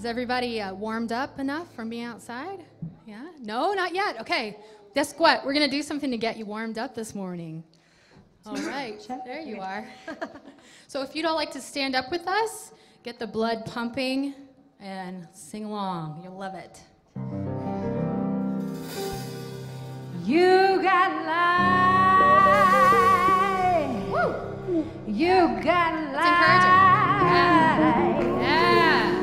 Is everybody warmed up enough from being outside? Yeah? No, not yet. Okay. Guess what? We're going to do something to get you warmed up this morning. All right. There you are. So if you'd all like to stand up with us, get the blood pumping, and sing along. You'll love it. You got light. Woo! You got It's light. encouraging. Yeah.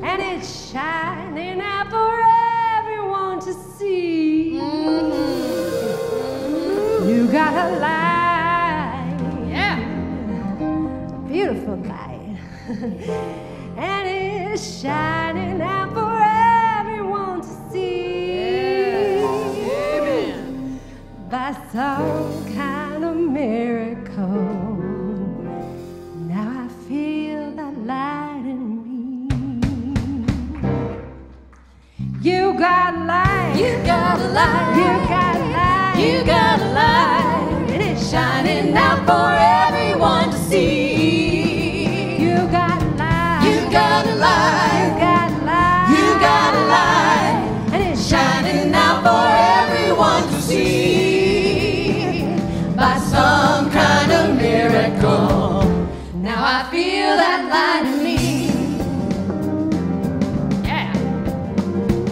And it's shining out for everyone to see. You got a light. Yeah. Beautiful light. And it's shining out for everyone to see. Amen. By some kind of miracle, now I feel that light in me. You got light. You got a light. You got light. You got a light. And it's Shining out for everyone to see. You got light. You got a light. You got light. You got a light. And it's Shining out for everyone to see. By some kind of miracle, now I feel that light in me. Yeah.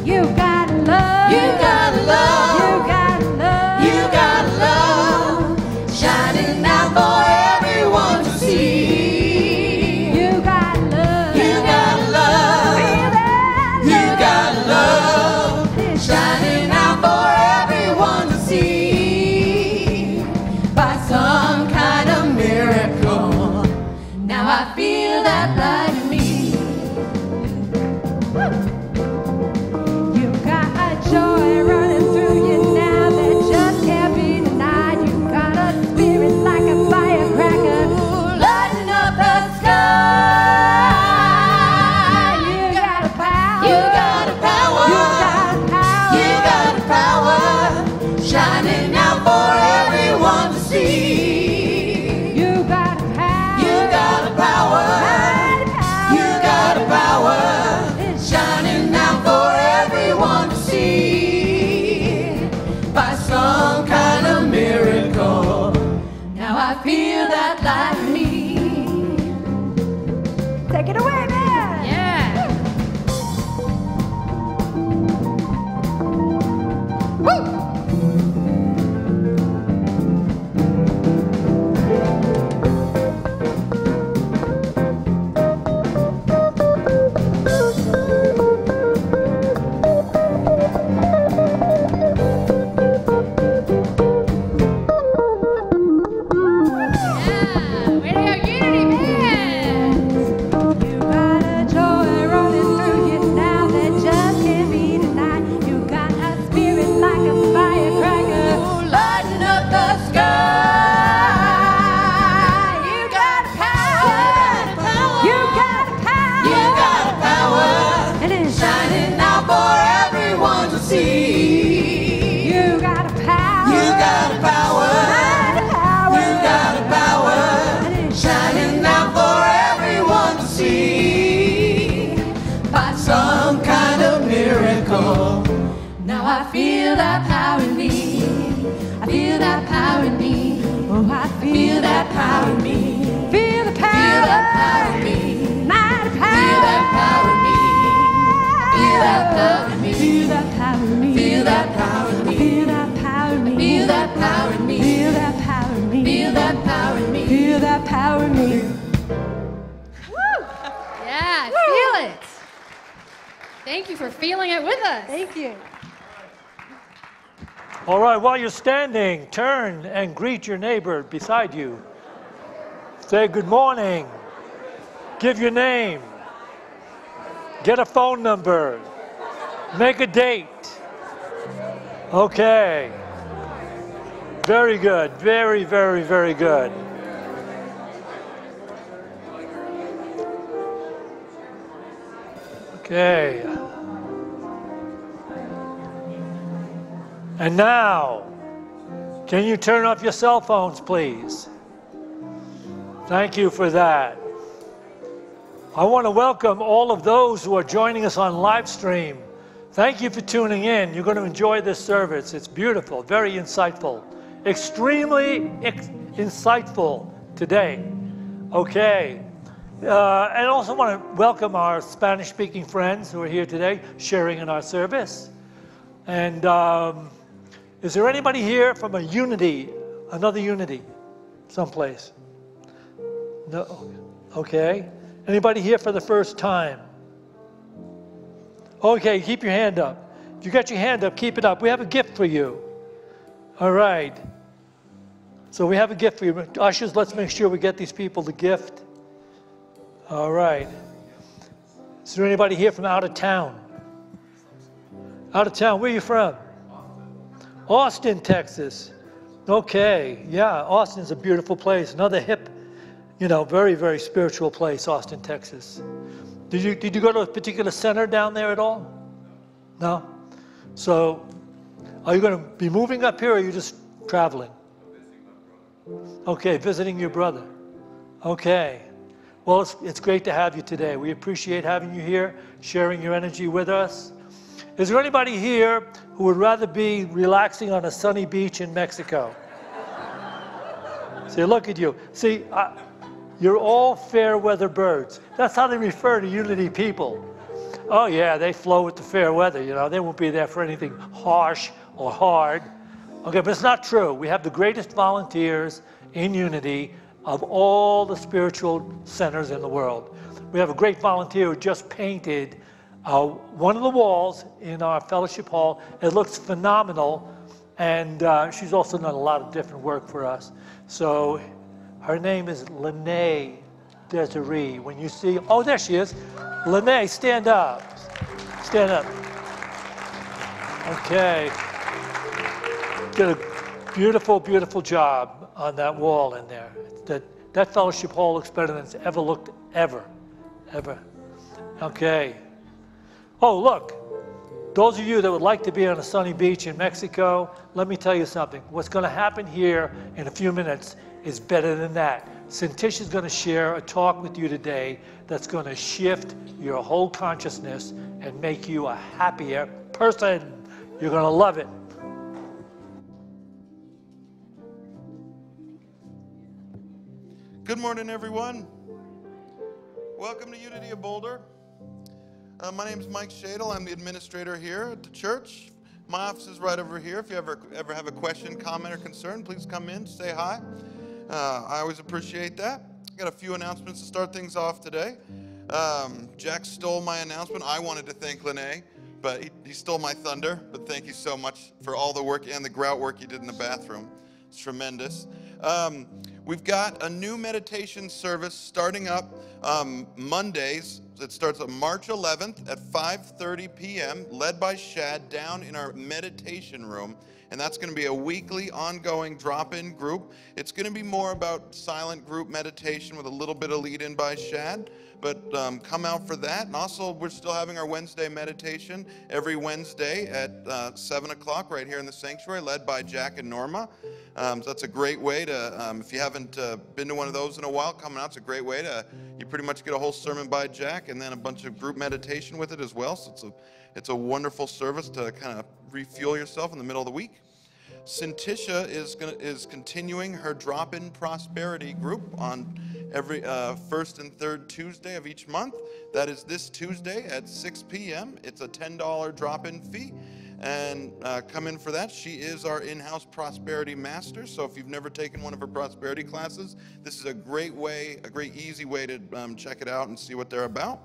You got love. You got love. You got love. You got love. Shining out for everyone to see. You got love. You got love. Feel that You love. got love. It's Shining out for everyone to see. By some kind of miracle, now I feel that light in me. You got a joy running through you now that just can't be denied. You got a spirit like a firecracker lighting up the sky. You got a power. You got a power. You got a power. You got a power. Shining out for everyone to see. You got a power. You got a power. Mighty power. You got a power. It's Shining out for everyone to see. By some kind of miracle, now I feel that light in me. Take it away, man. Yeah. Woo! Yeah. Way to go, Unity Band! You got a joy running through you now that just can't be denied. You got a spirit like a firecracker Lighting up the sky. You got power. You got a power. You got power. And it's Shining out for everyone to see. You got a power. You got power. Mighty power. You got power. And it's Shining out for everyone to see. By some kind of miracle, now I feel that power in me. I feel that power in me. Oh, I Feel that power in me. Feel the power. Feel that power in me. Mighty power. Feel that power in me. Feel that power in me. Feel that power in me. Feel that power in me. Feel that power in me. Feel that power in me. Feel that power in me. Feel that power in me. Feel that power in me. Yeah, feel it. Thank you for feeling it with us. Thank you. All right, while you're standing, turn and greet your neighbor beside you. Say good morning. Give your name. Get a phone number. Make a date. Okay. Very good. Very, very, very good. Okay. And now, can you turn off your cell phones, please? Thank you for that. I want to welcome all of those who are joining us on live stream. Thank you for tuning in. You're going to enjoy this service. It's beautiful, very insightful, extremely insightful today. Okay. And I also want to welcome our Spanish-speaking friends who are here today, sharing in our service. And is there anybody here from a Unity, another Unity, someplace? No? Okay. Anybody here for the first time? Okay, keep your hand up. If you got your hand up, keep it up. We have a gift for you. All right. So we have a gift for you. Ushers, let's make sure we get these people the gift. All right. Is there anybody here from out of town? Out of town, where are you from? Austin, Texas. Okay, yeah, Austin's a beautiful place. Another hip, very, very spiritual place, Austin, Texas. Did you go to a particular center down there at all? No? So, are you going to be moving up here, or are you just traveling? Okay, visiting your brother. Okay. Well, it's great to have you today. We appreciate having you here, sharing your energy with us. Is there anybody here who would rather be relaxing on a sunny beach in Mexico? See, look at you. See, you're all fair weather birds. That's how they refer to Unity people. Oh yeah, they flow with the fair weather, They won't be there for anything harsh or hard. Okay, but it's not true. We have the greatest volunteers in Unity of all the spiritual centers in the world. We have a great volunteer who just painted one of the walls in our fellowship hall. It looks phenomenal, and she's also done a lot of different work for us. So her name is Lene Desiree. When you see, oh, there she is. Lene, stand up. Stand up. Okay. Did a beautiful, beautiful job on that wall in there. That fellowship hall looks better than it's ever looked, ever. Okay. Oh, look. Those of you that would like to be on a sunny beach in Mexico, let me tell you something. What's going to happen here in a few minutes is better than that. Cintish is going to share a talk with you today that's going to shift your whole consciousness and make you a happier person. You're going to love it. Good morning, everyone. Welcome to Unity of Boulder. My name is Mike Shadle. I'm the administrator here at the church. My office is right over here. If you ever have a question, comment, or concern, please come in, say hi. I always appreciate that. Got a few announcements to start things off today. Jack stole my announcement. I wanted to thank Lene, but he stole my thunder. But thank you so much for all the work and the grout work you did in the bathroom. It's tremendous. We've got a new meditation service starting up Mondays. It starts on March 11th at 5:30 p.m., led by Shad, down in our meditation room. And that's going to be a weekly, ongoing drop-in group. It's going to be more about silent group meditation with a little bit of lead-in by Shad. But come out for that. And also, we're still having our Wednesday meditation every Wednesday at 7 o'clock right here in the sanctuary, led by Jack and Norma. So that's a great way to, if you haven't been to one of those in a while, coming out, it's a great way to, you pretty much get a whole sermon by Jack and then a bunch of group meditation with it as well. So it's a wonderful service to kind of refuel yourself in the middle of the week. Cintisha is continuing her drop-in prosperity group on every first and third Tuesday of each month. That is this Tuesday at 6 p.m. It's a $10 drop-in fee. And come in for that. She is our in-house prosperity master. So if you've never taken one of her prosperity classes, this is a great way, a great easy way to check it out and see what they're about.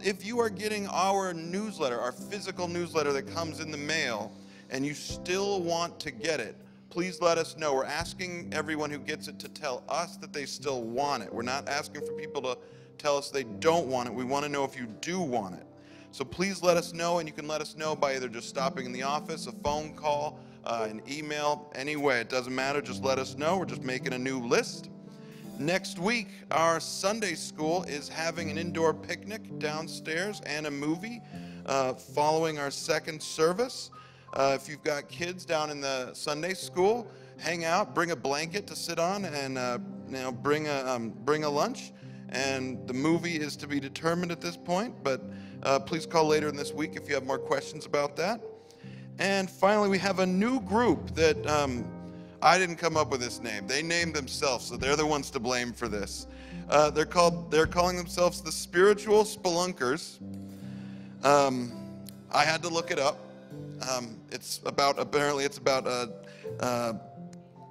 If you are getting our newsletter, our physical newsletter that comes in the mail, and you still want to get it, please let us know. We're asking everyone who gets it to tell us that they still want it. We're not asking for people to tell us they don't want it. We want to know if you do want it. So please let us know, and you can let us know by either just stopping in the office, a phone call, an email, any way. It doesn't matter. Just let us know. We're just making a new list. Next week, our Sunday school is having an indoor picnic downstairs and a movie following our second service. If you've got kids down in the Sunday school, hang out, bring a blanket to sit on, and bring a lunch. and the movie is to be determined at this point, but please call later in this week if you have more questions about that. And finally, we have a new group that I didn't come up with this name. They named themselves, so they're the ones to blame for this. They're calling themselves the Spiritual Spelunkers. I had to look it up. Apparently it's about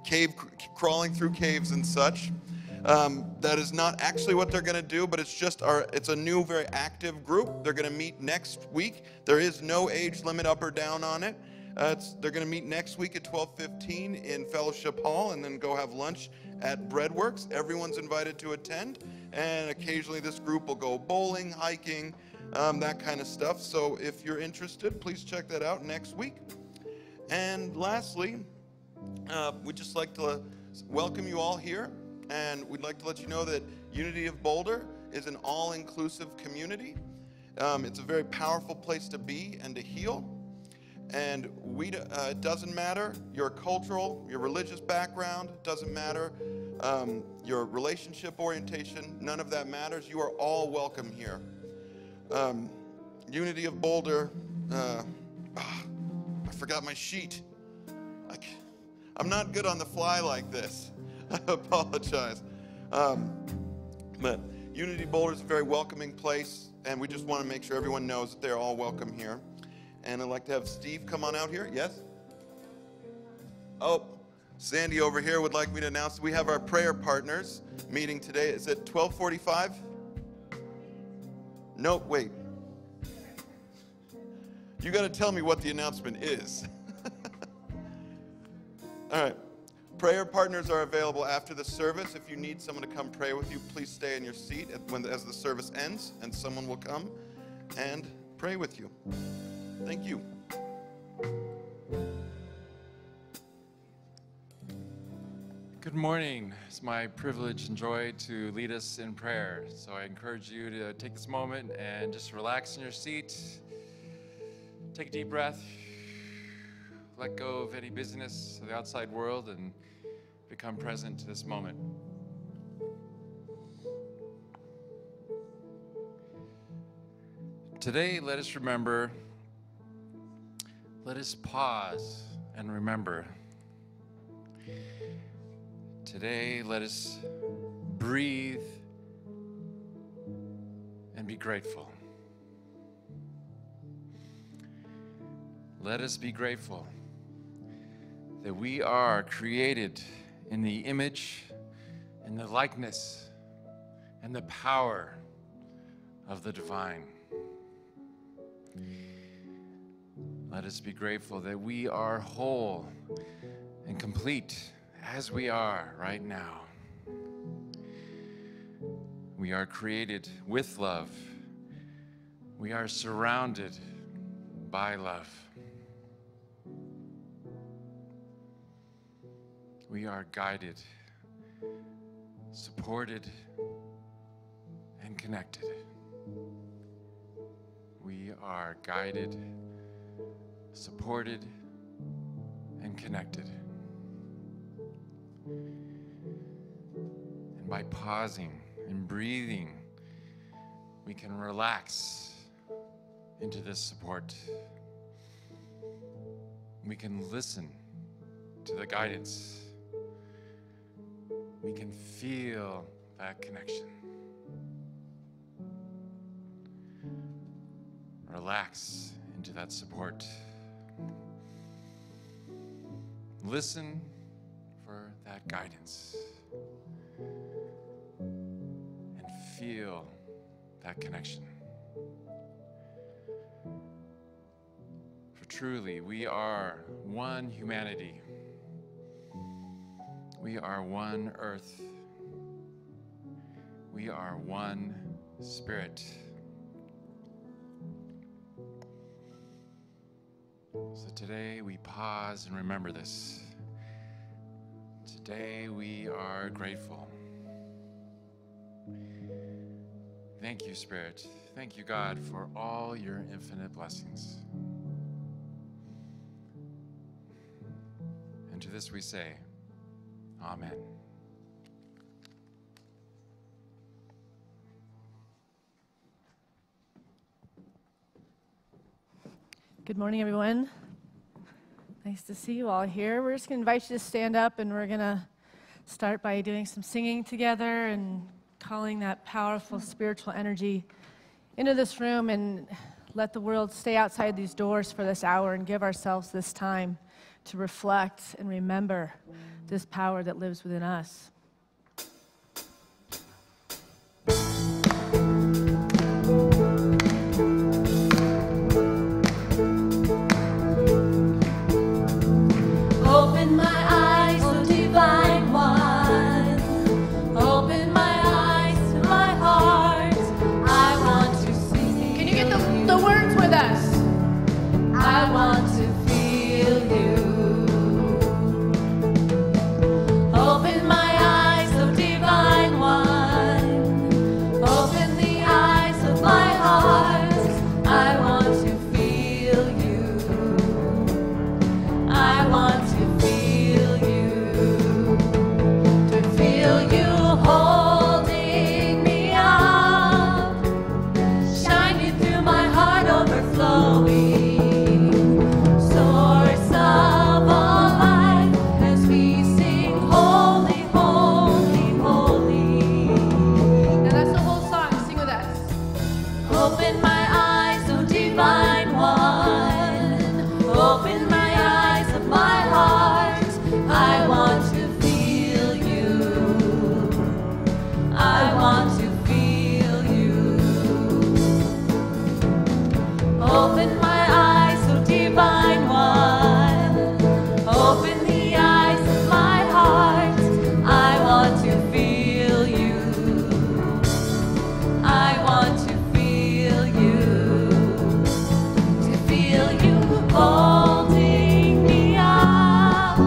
cave crawling through caves and such. That is not actually what they're going to do, but it's a new, very active group. They're going to meet next week. There is no age limit up or down on it. They're going to meet next week at 12:15 in Fellowship Hall, and then go have lunch at Breadworks. Everyone's invited to attend, and occasionally this group will go bowling, hiking, that kind of stuff. So if you're interested, please check that out next week. And lastly, we'd just like to welcome you all here, and we'd like to let you know that Unity of Boulder is an all-inclusive community. It's a very powerful place to be and to heal. And it doesn't matter your cultural, your religious background, it doesn't matter your relationship orientation, none of that matters. You are all welcome here. Unity of Boulder, I forgot my sheet. I'm not good on the fly like this. I apologize. But Unity Boulder is a very welcoming place, and we just want to make sure everyone knows that they're all welcome here. And I'd like to have Steve come on out here. Yes? Oh, Sandy over here would like me to announce that we have our prayer partners meeting today. Is it 12:45? No, wait. You got to tell me what the announcement is. All right. Prayer partners are available after the service. If you need someone to come pray with you, please stay in your seat as the service ends, and someone will come and pray with you. Thank you. Good morning. It's my privilege and joy to lead us in prayer. So I encourage you to take this moment and just relax in your seat. Take a deep breath. Let go of any busyness of the outside world and become present to this moment. Today, let us remember, let us pause and remember. Today, let us breathe and be grateful. Let us be grateful that we are created in the image and the likeness and the power of the divine. Let us be grateful that we are whole and complete as we are right now. We are created with love. We are surrounded by love. We are guided, supported, and connected. We are guided, supported, and connected. And by pausing and breathing, we can relax into this support. We can listen to the guidance. We can feel that connection. Relax into that support. Listen for that guidance. And feel that connection. For truly, we are one humanity. We are one earth. We are one spirit. So today we pause and remember this. Today we are grateful. Thank you, Spirit. Thank you, God, for all your infinite blessings. And to this we say, Amen. Good morning, everyone. Nice to see you all here. We're just going to invite you to stand up, and we're going to start by doing some singing together and calling that powerful spiritual energy into this room, and let the world stay outside these doors for this hour and give ourselves this time to reflect and remember this power that lives within us. Open my eyes, O divine one. Open my eyes to my heart. I want to see. Can you get the words with us? I want to feel you. Open my eyes, O divine one. Open the eyes of my heart. I want to feel you. I want to feel you. To feel you holding me up, shining through my heart, overflowing, source of all life, as we sing holy, holy, holy. Now that's the whole song. Sing with us. Open my eyes, O divine one. Open my eyes of my heart. I want to feel you. I want to feel you. Open my eyes, O divine one. Open the eyes of my heart. I want to feel you. I want to feel you. To feel you holding me up,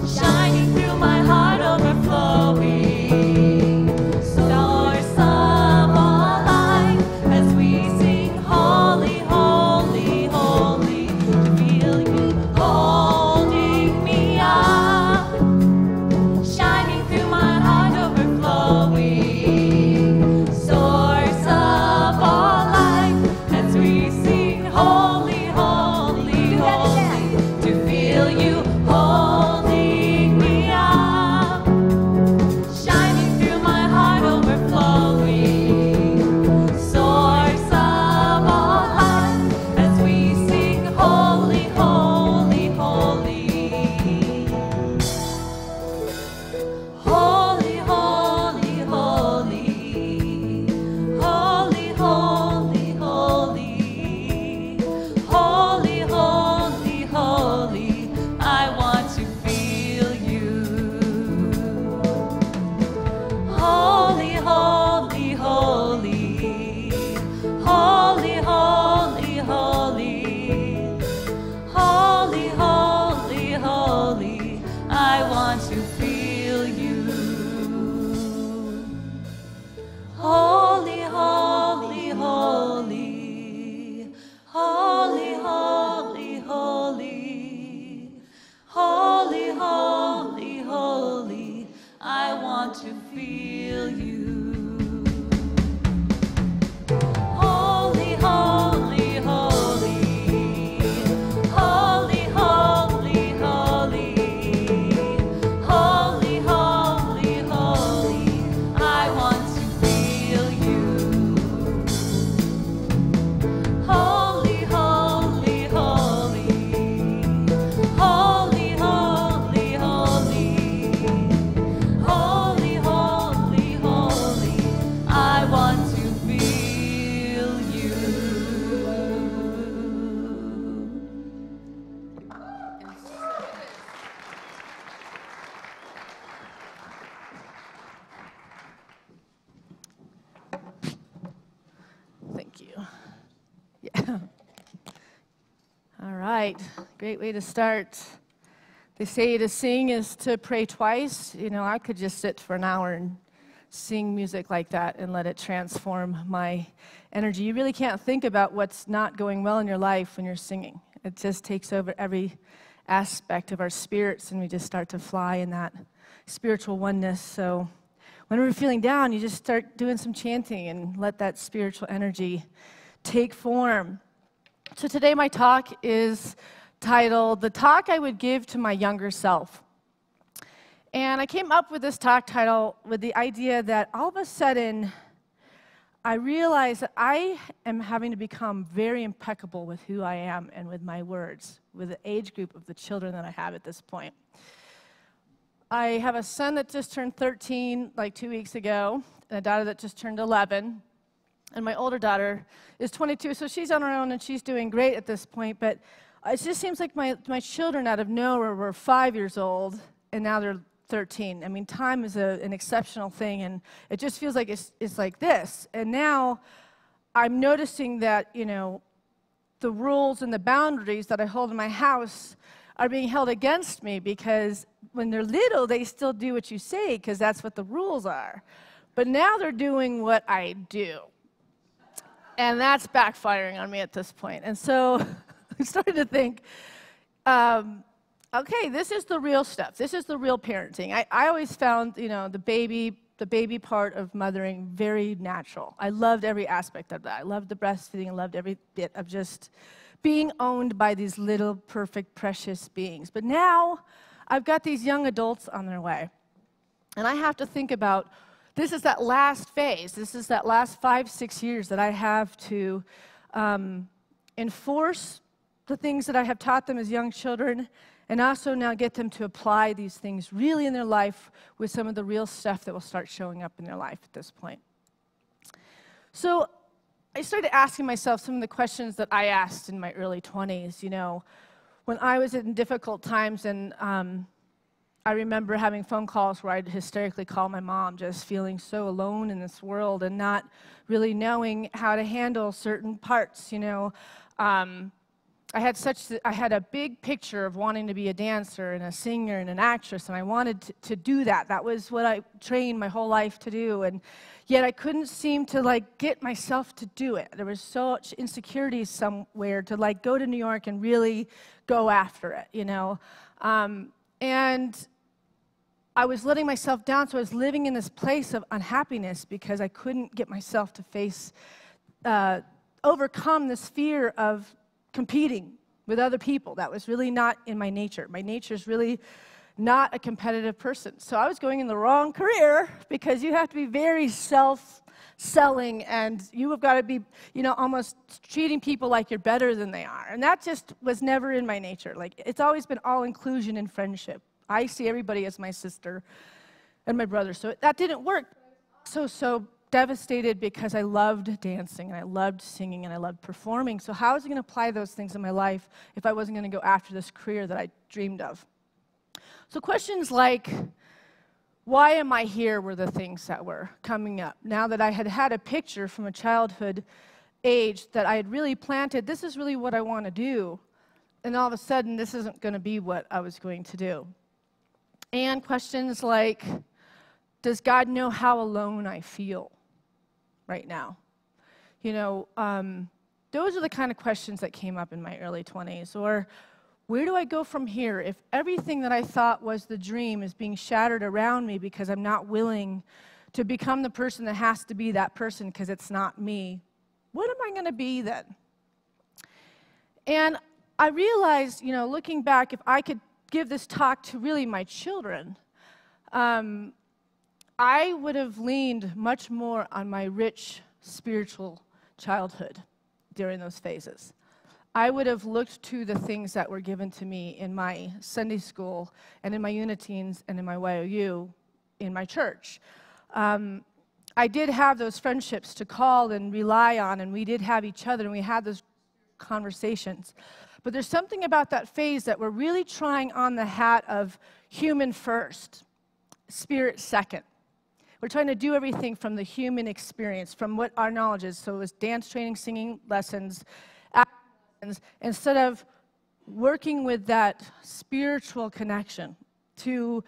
shining through my heart, overflowing, source of all life, as we sing holy, holy, holy. To feel you holding me up, shining through my heart, overflowing, source of all life, as we sing holy, holy, holy. To feel you holding me up, shining through my heart, overflowing, source of all life, as we sing holy, holy, holy. Holy, holy, holy. Holy, holy, holy. Holy, holy, holy. I want to feel you. Holy, holy, holy. Holy, holy, holy. Holy, holy, holy. I want to feel you. Holy, holy, holy. Holy, holy, holy. Holy, holy, holy. I want to feel you. Holy, holy, holy. Holy, holy, holy. Holy, holy, holy. I want to feel you. Holy, holy, holy. Holy, holy, holy. Holy, holy, holy. I want to feel you. Thank you. Yeah. All right. Great way to start. They say to sing is to pray twice. You know, I could just sit for an hour and sing music like that and let it transform my energy. You really can't think about what's not going well in your life when you're singing. It just takes over every aspect of our spirits, and we just start to fly in that spiritual oneness. So when we're feeling down, you just start doing some chanting and let that spiritual energy take form. So today my talk is titled, The Talk I Would Give to My Younger Self. And I came up with this talk title with the idea that all of a sudden I realized that I am having to become very impeccable with who I am and with my words, with the age group of the children that I have at this point. I have a son that just turned 13 like 2 weeks ago, and a daughter that just turned 11. And my older daughter is 22, so she's on her own and she's doing great at this point. But it just seems like my children out of nowhere were 5 years old, and now they're 13. I mean, time is an exceptional thing, and it just feels like it's like this. And now I'm noticing that, you know, the rules and the boundaries that I hold in my house are being held against me, because when they're little, they still do what you say because that's what the rules are. But now they're doing what I do. And that's backfiring on me at this point. And so I started to think, okay, this is the real stuff. This is the real parenting. I always found, you know, the baby part of mothering very natural. I loved every aspect of that. I loved the breastfeeding. I loved every bit of just being owned by these little, perfect, precious beings. But now I've got these young adults on their way. And I have to think about, this is that last phase. This is that last 5-6 years that I have to enforce the things that I have taught them as young children, and also now get them to apply these things really in their life with some of the real stuff that will start showing up in their life at this point. So I started asking myself some of the questions that I asked in my early 20s, you know, when I was in difficult times, and I remember having phone calls where I'd hysterically call my mom, just feeling so alone in this world and not really knowing how to handle certain parts, you know. I had a big picture of wanting to be a dancer and a singer and an actress, and I wanted to do that. That was what I trained my whole life to do, and yet I couldn't seem to like get myself to do it. There was so much insecurity somewhere to like go to New York and really go after it, you know. And I was letting myself down, so I was living in this place of unhappiness because I couldn't get myself to overcome this fear of competing with other people. That was really not in my nature. My nature is really not a competitive person. So I was going in the wrong career, because you have to be very self-selling, and you have got to be, you know, almost treating people like you're better than they are. And that just was never in my nature. Like, it's always been all inclusion and friendship. I see everybody as my sister and my brother. So that didn't work. So devastated, because I loved dancing and I loved singing and I loved performing. So how was I going to apply those things in my life if I wasn't going to go after this career that I dreamed of? So questions like, why am I here, were the things that were coming up. Now that I had had a picture from a childhood age that I had really planted, this is really what I want to do. And all of a sudden, this isn't going to be what I was going to do. And questions like, does God know how alone I feel right now? You know, those are the kind of questions that came up in my early 20s. Or, where do I go from here if everything that I thought was the dream is being shattered around me because I'm not willing to become the person that has to be that person because it's not me? What am I going to be then? And I realized, you know, looking back, if I could give this talk to really my children, I would have leaned much more on my rich spiritual childhood during those phases. I would have looked to the things that were given to me in my Sunday school and in my Uniteens and in my YOU in my church. I did have those friendships to call and rely on, and we did have each other, and we had those conversations. But there's something about that phase that we're really trying on the hat of human first, spirit second. We're trying to do everything from the human experience, from what our knowledge is. So it was dance training, singing lessons, instead of working with that spiritual connection to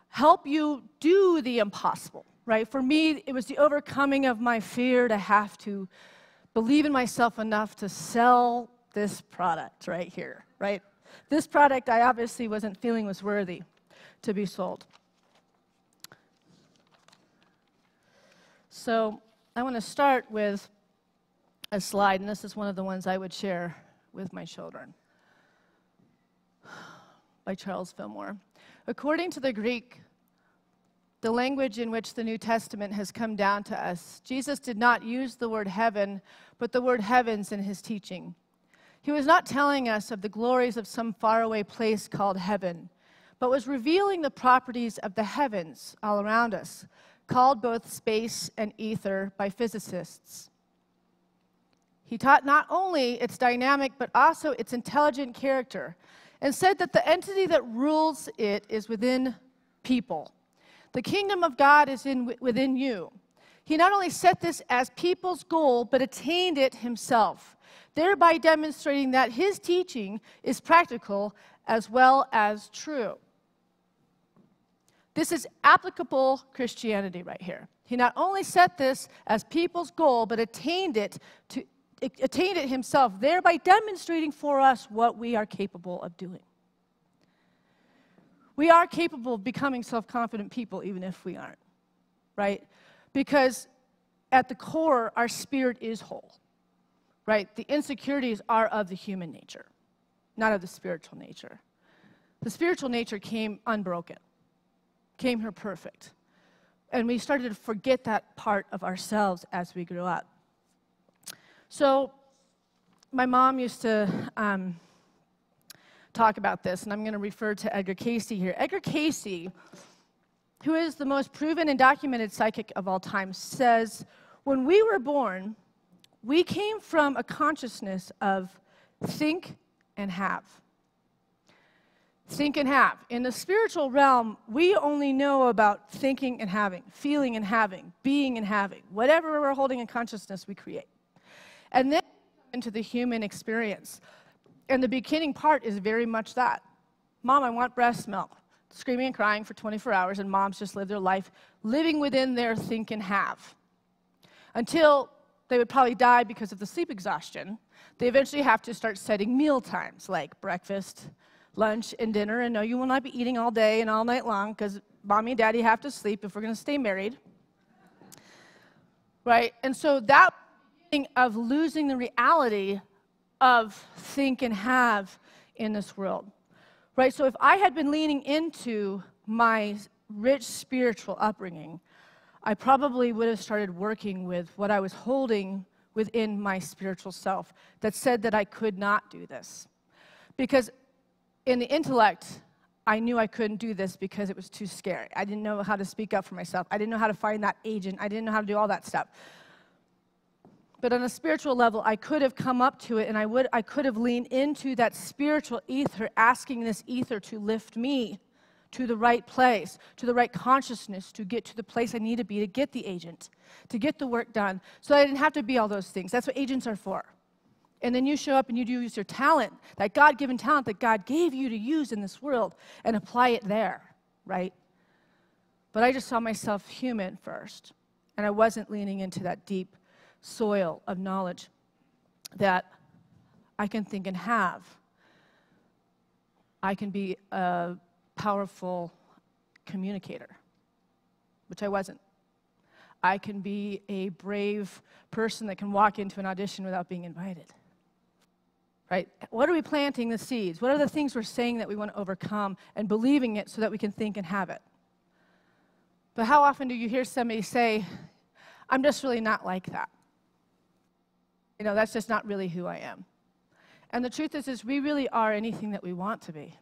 help you do the impossible, right? For me, it was the overcoming of my fear to have to believe in myself enough to sell this product right here, right? This product I obviously wasn't feeling was worthy to be sold. So I want to start with a slide, and this is one of the ones I would share with my children, by Charles Fillmore. According to the Greek, the language in which the New Testament has come down to us, Jesus did not use the word heaven, but the word heavens in his teaching. He was not telling us of the glories of some faraway place called heaven, but was revealing the properties of the heavens all around us, called both space and ether by physicists. He taught not only its dynamic, but also its intelligent character, and said that the entity that rules it is within people. The kingdom of God is within you. He not only set this as people's goal, but attained it himself, thereby demonstrating that his teaching is practical as well as true. This is applicable Christianity right here. He not only set this as people's goal, but attained it himself, thereby demonstrating for us what we are capable of doing. We are capable of becoming self-confident people, even if we aren't, right? Because at the core, our spirit is whole, right? The insecurities are of the human nature, not of the spiritual nature. The spiritual nature came unbroken, came here perfect. And we started to forget that part of ourselves as we grew up. So my mom used to talk about this, and I'm going to refer to Edgar Cayce here. Edgar Cayce, who is the most proven and documented psychic of all time, says, when we were born, we came from a consciousness of think and have. Think and have. In the spiritual realm, we only know about thinking and having, feeling and having, being and having. Whatever we're holding in consciousness, we create. And then into the human experience. And the beginning part is very much that. Mom, I want breast milk. Screaming and crying for 24 hours, and moms just live their life living within their think and have. Until they would probably die because of the sleep exhaustion, they eventually have to start setting meal times, like breakfast, lunch, and dinner. And no, you will not be eating all day and all night long, because mommy and daddy have to sleep if we're going to stay married. Right? And so that thing of losing the reality of think and have in this world. Right? So if I had been leaning into my rich spiritual upbringing, I probably would have started working with what I was holding within my spiritual self that said that I could not do this. Because in the intellect, I knew I couldn't do this because it was too scary. I didn't know how to speak up for myself. I didn't know how to find that agent. I didn't know how to do all that stuff. But on a spiritual level, I could have come up to it, and I could have leaned into that spiritual ether, asking this ether to lift me to the right place, to the right consciousness, to get to the place I need to be, to get the agent, to get the work done. So I didn't have to be all those things. That's what agents are for. And then you show up and you use your talent, that God-given talent that God gave you to use in this world, and apply it there, right? But I just saw myself human first, and I wasn't leaning into that deep soil of knowledge that I can think and have. I can be a powerful communicator, which I wasn't. I can be a brave person that can walk into an audition without being invited. Right? What are we planting the seeds? What are the things we're saying that we want to overcome and believing it so that we can think and have it? But how often do you hear somebody say, I'm just really not like that? You know, that's just not really who I am. And the truth is we really are anything that we want to be,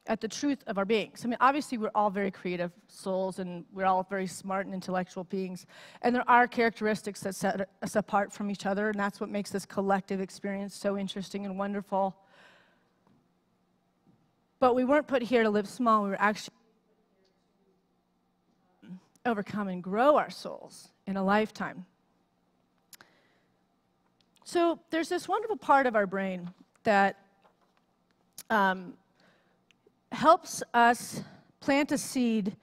at the truth of our beings. I mean, obviously, we're all very creative souls, and we're all very smart and intellectual beings. And there are characteristics that set us apart from each other, and that's what makes this collective experience so interesting and wonderful. But we weren't put here to live small. We were actually overcome and grow our souls in a lifetime. So there's this wonderful part of our brain that helps us plant a seed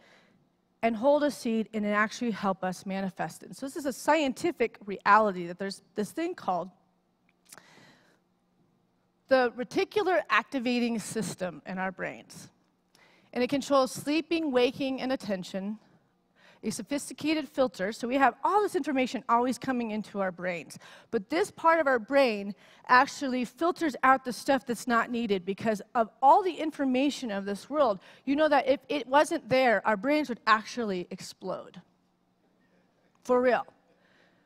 and hold a seed and actually help us manifest it. So this is a scientific reality that there's this thing called the reticular activating system in our brains. And it controls sleeping, waking, and attention. a sophisticated filter, so we have all this information always coming into our brains. But this part of our brain actually filters out the stuff that's not needed because of all the information of this world. You know that if it wasn't there, our brains would actually explode. For real.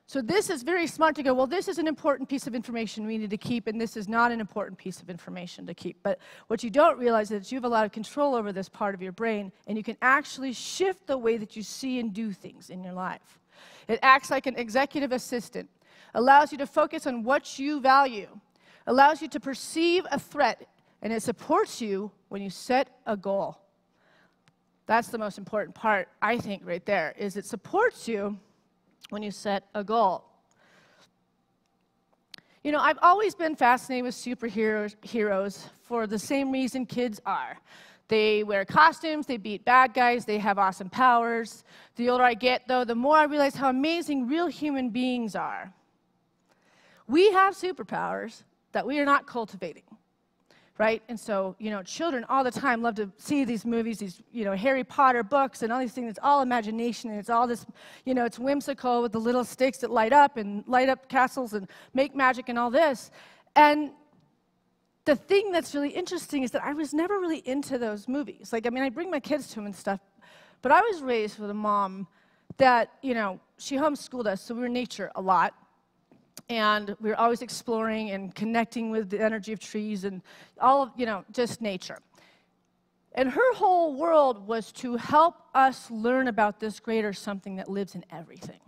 So this is very smart to go, well, this is an important piece of information we need to keep, and this is not an important piece of information to keep. But what you don't realize is that you have a lot of control over this part of your brain, and you can actually shift the way that you see and do things in your life. It acts like an executive assistant, allows you to focus on what you value, allows you to perceive a threat, and it supports you when you set a goal. That's the most important part, I think, right there, is it supports you when you set a goal. You know, I've always been fascinated with superheroes for the same reason kids are. They wear costumes, they beat bad guys, they have awesome powers. The older I get, though, the more I realize how amazing real human beings are. We have superpowers that we are not cultivating. Right? And so, you know, children all the time love to see these movies, these, you know, Harry Potter books and all these things. It's all imagination, and it's all this, you know, it's whimsical with the little sticks that light up castles and make magic and all this. And the thing that's really interesting is that I was never really into those movies. Like, I mean, I bring my kids to them and stuff, but I was raised with a mom that, you know, she homeschooled us, so we were in nature a lot. And we were always exploring and connecting with the energy of trees and all of, you know, just nature. And her whole world was to help us learn about this greater something that lives in everything.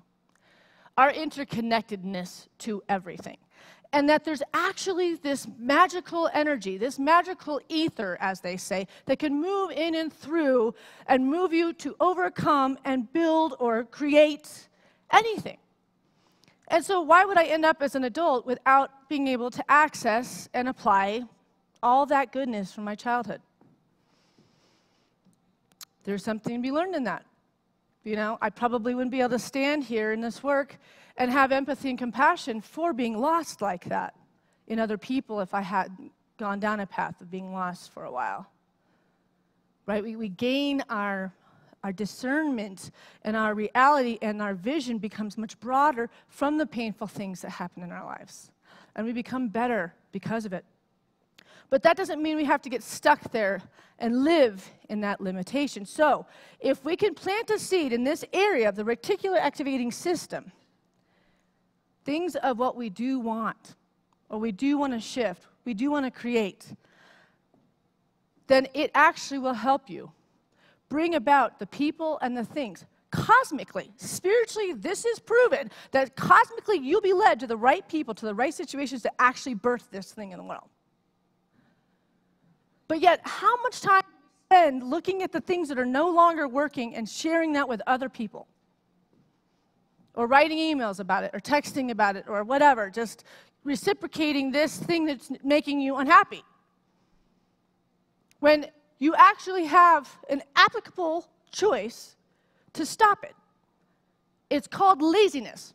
Our interconnectedness to everything. And that there's actually this magical energy, this magical ether, as they say, that can move in and through and move you to overcome and build or create anything. And so why would I end up as an adult without being able to access and apply all that goodness from my childhood? There's something to be learned in that. You know, I probably wouldn't be able to stand here in this work and have empathy and compassion for being lost like that in other people if I had gone down a path of being lost for a while. Right? We gain our discernment and our reality and our vision becomes much broader from the painful things that happen in our lives. And we become better because of it. But that doesn't mean we have to get stuck there and live in that limitation. So, if we can plant a seed in this area of the reticular activating system, things of what we do want, or we do want to shift, we do want to create, then it actually will help you bring about the people and the things. Cosmically, spiritually, this is proven that cosmically you'll be led to the right people, to the right situations to actually birth this thing in the world. But yet, how much time do we spend looking at the things that are no longer working and sharing that with other people? Or writing emails about it, or texting about it, or whatever, just reciprocating this thing that's making you unhappy. When you actually have an applicable choice to stop it. It's called laziness.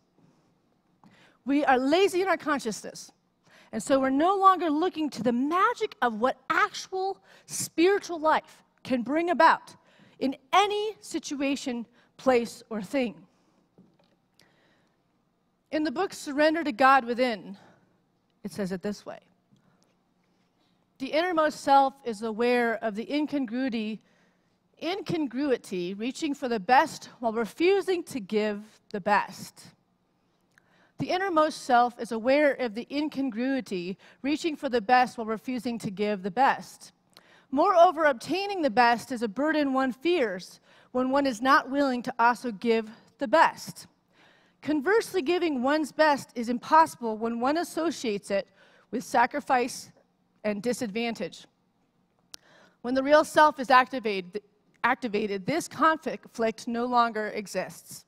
We are lazy in our consciousness. And so we're no longer looking to the magic of what actual spiritual life can bring about in any situation, place, or thing. In the book Surrender to God Within, it says it this way. The innermost self is aware of the incongruity, reaching for the best while refusing to give the best. The innermost self is aware of the incongruity, reaching for the best while refusing to give the best. Moreover, obtaining the best is a burden one fears when one is not willing to also give the best. Conversely, giving one's best is impossible when one associates it with sacrifice and disadvantage. When the real self is activated, this conflict no longer exists.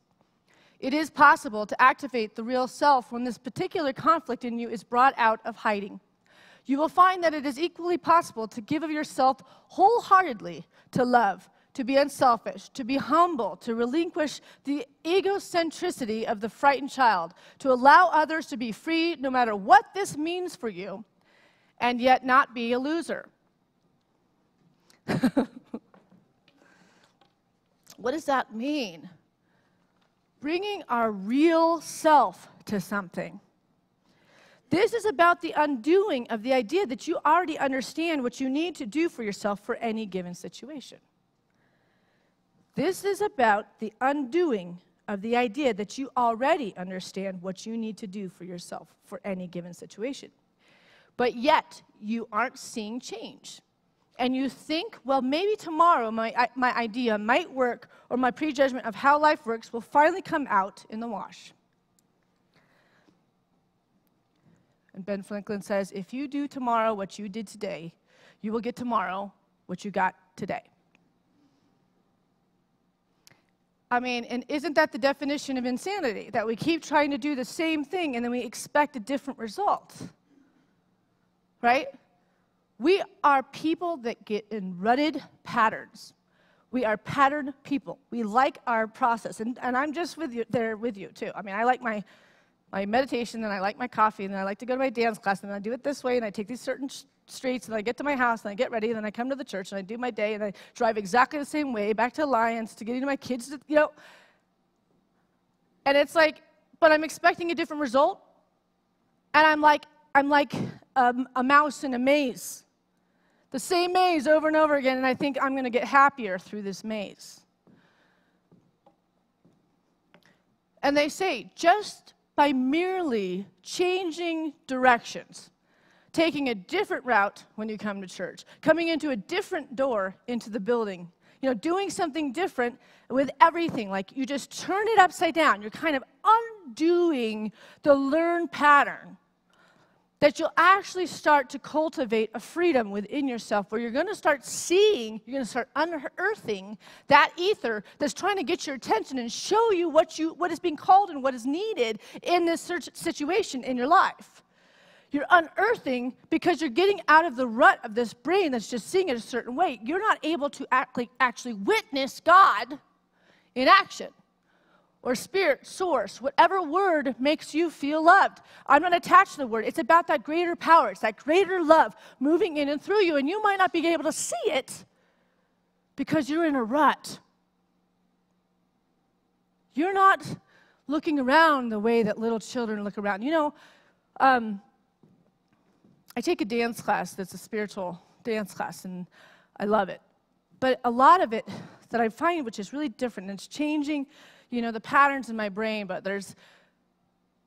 It is possible to activate the real self when this particular conflict in you is brought out of hiding. You will find that it is equally possible to give of yourself wholeheartedly to love, to be unselfish, to be humble, to relinquish the egocentricity of the frightened child, to allow others to be free no matter what this means for you, and yet not be a loser. What does that mean? bringing our real self to something. This is about the undoing of the idea that you already understand what you need to do for yourself for any given situation. This is about the undoing of the idea that you already understand what you need to do for yourself for any given situation. But yet, you aren't seeing change. And you think, well, maybe tomorrow my idea might work, or my prejudgment of how life works will finally come out in the wash. And Ben Franklin says, if you do tomorrow what you did today, you will get tomorrow what you got today. I mean, and isn't that the definition of insanity? That we keep trying to do the same thing and then we expect a different result. Right? We are people that get in rutted patterns. We are pattern people. We like our process. And I'm just with you too. I mean, I like my meditation, and I like my coffee, and then I like to go to my dance class, and then I do it this way, and I take these certain streets, and I get to my house, and I get ready, and then I come to the church, and I do my day, and I drive exactly the same way back to Alliance to get into my kids, And it's like, but I'm expecting a different result, and I'm like a mouse in a maze. The same maze over and over again, and I think I'm going to get happier through this maze. And they say, just by merely changing directions, taking a different route when you come to church, coming into a different door into the building, doing something different with everything, like you just turn it upside down. You're kind of undoing the learned pattern, that you'll actually start to cultivate a freedom within yourself where you're going to start seeing, you're going to start unearthing that ether that's trying to get your attention and show you what is being called and what is needed in this situation in your life. You're unearthing because you're getting out of the rut of this brain that's just seeing it a certain way. You're not able to actually witness God in action. Or spirit, source, whatever word makes you feel loved. I'm not attached to the word. It's about that greater power. It's that greater love moving in and through you. And you might not be able to see it because you're in a rut. You're not looking around the way that little children look around. I take a dance class that's a spiritual dance class, and I love it. But a lot of it that I find, which is really different, and it's changing the patterns in my brain, but there's,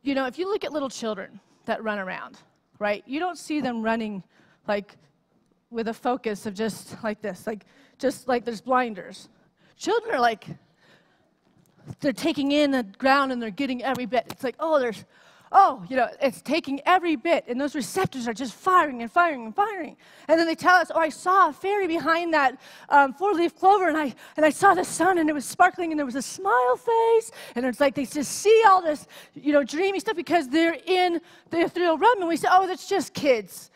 if you look at little children that run around, right, you don't see them running like with a focus of just like this, just like there's blinders. Children are like, they're taking in the ground and they're getting every bit. It's like, it's taking every bit, and those receptors are just firing and firing and firing. And then they tell us, I saw a fairy behind that four-leaf clover, and I saw the sun, and it was sparkling, and there was a smile face, and it's like they just see all this, dreamy stuff because they're in the ethereal realm, and we say, that's just kids.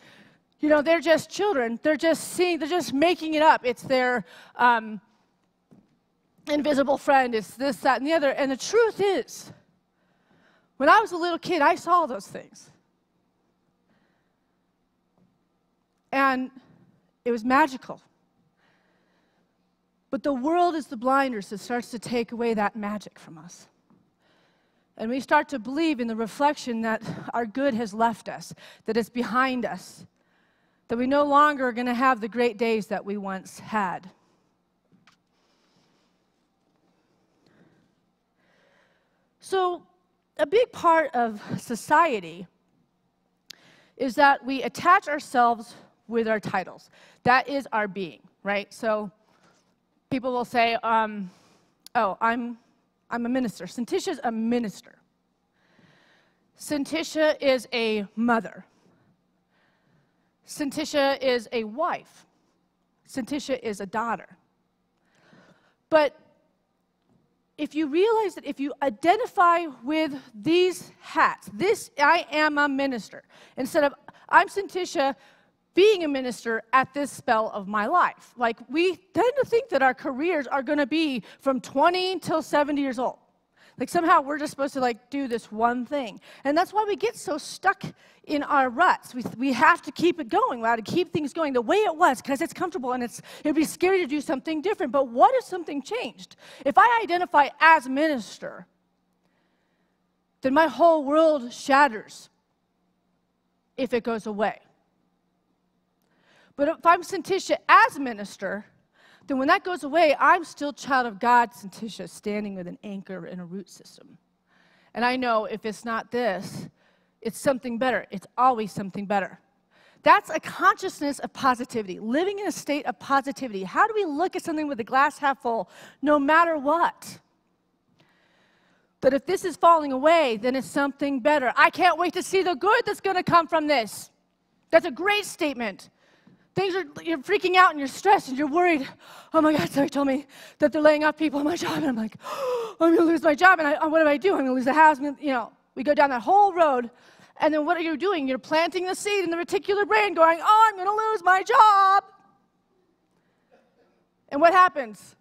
They're just children. They're just making it up. It's their invisible friend. It's this, that, and the other. And the truth is, when I was a little kid, I saw those things. And it was magical. But the world is the blinders that starts to take away that magic from us. And we start to believe in the reflection that our good has left us, that it's behind us, that we no longer are going to have the great days that we once had. So, a big part of society is that we attach ourselves with our titles. That is our being, right? So people will say, I'm a minister. Cintisha's a minister. Cintisha is a mother. Cintisha is a wife. Cintisha is a daughter. But if you realize that if you identify with these hats, I am a minister, instead of I'm Cintisha being a minister at this spell of my life. Like, we tend to think that our careers are going to be from 20 till 70 years old. Like, somehow we're just supposed to do this one thing. And that's why we get so stuck in our ruts. We have to keep it going. We have to keep things going the way it was because it's comfortable, and it'd be scary to do something different. But what if something changed? If I identify as minister, then my whole world shatters if it goes away. But if I'm Santisha as minister, then when that goes away, I'm still child of God, Santisha, standing with an anchor and a root system. And I know if it's not this, it's something better. It's always something better. That's a consciousness of positivity, living in a state of positivity. How do we look at something with the glass half full, no matter what? That if this is falling away, then it's something better. I can't wait to see the good that's going to come from this. That's a great statement. You're freaking out and you're stressed and you're worried. Oh my God, somebody told me that they're laying off people on my job. And I'm like, oh, I'm going to lose my job. And what do I do? I'm going to lose the house. We go down that whole road. And then what are you doing? You're planting the seed in the reticular brain going, oh, I'm going to lose my job. And what happens?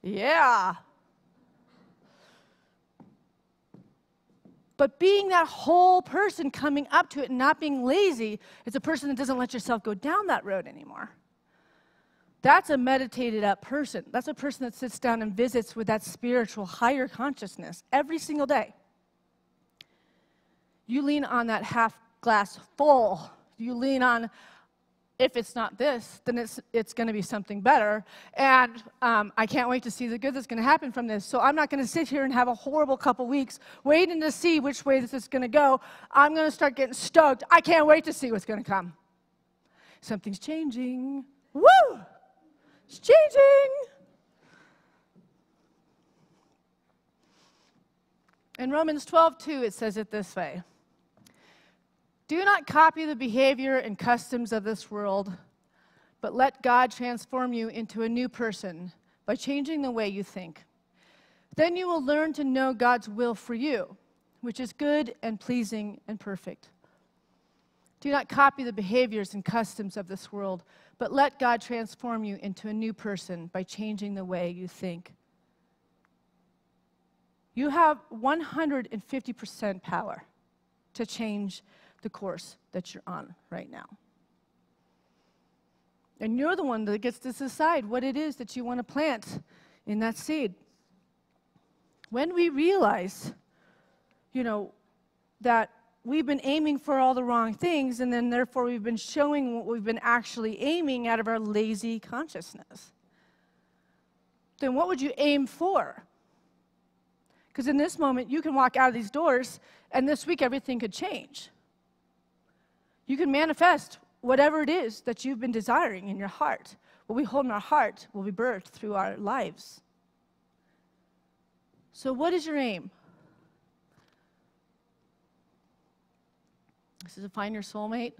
Yeah. But being that whole person coming up to it and not being lazy is a person that doesn't let yourself go down that road anymore. That's a meditated up person. That's a person that sits down and visits with that spiritual higher consciousness every single day. You lean on that half glass full. You lean on, if it's not this, then it's going to be something better. And I can't wait to see the good that's going to happen from this. So I'm not going to sit here and have a horrible couple weeks waiting to see which way this is going to go. I'm going to start getting stoked. I can't wait to see what's going to come. Something's changing. Woo! It's changing. In Romans 12:2, it says it this way. Do not copy the behavior and customs of this world, but let God transform you into a new person by changing the way you think. Then you will learn to know God's will for you, which is good and pleasing and perfect. Do not copy the behaviors and customs of this world, but let God transform you into a new person by changing the way you think. You have 150% power to change the course that you're on right now. And you're the one that gets to decide what it is that you want to plant in that seed. When we realize, that we've been aiming for all the wrong things, and then therefore we've been showing what we've been actually aiming out of our lazy consciousness, then what would you aim for? Because in this moment, you can walk out of these doors, and this week everything could change. You can manifest whatever it is that you've been desiring in your heart. What we hold in our heart will be birthed through our lives. So what is your aim? This is to find your soulmate,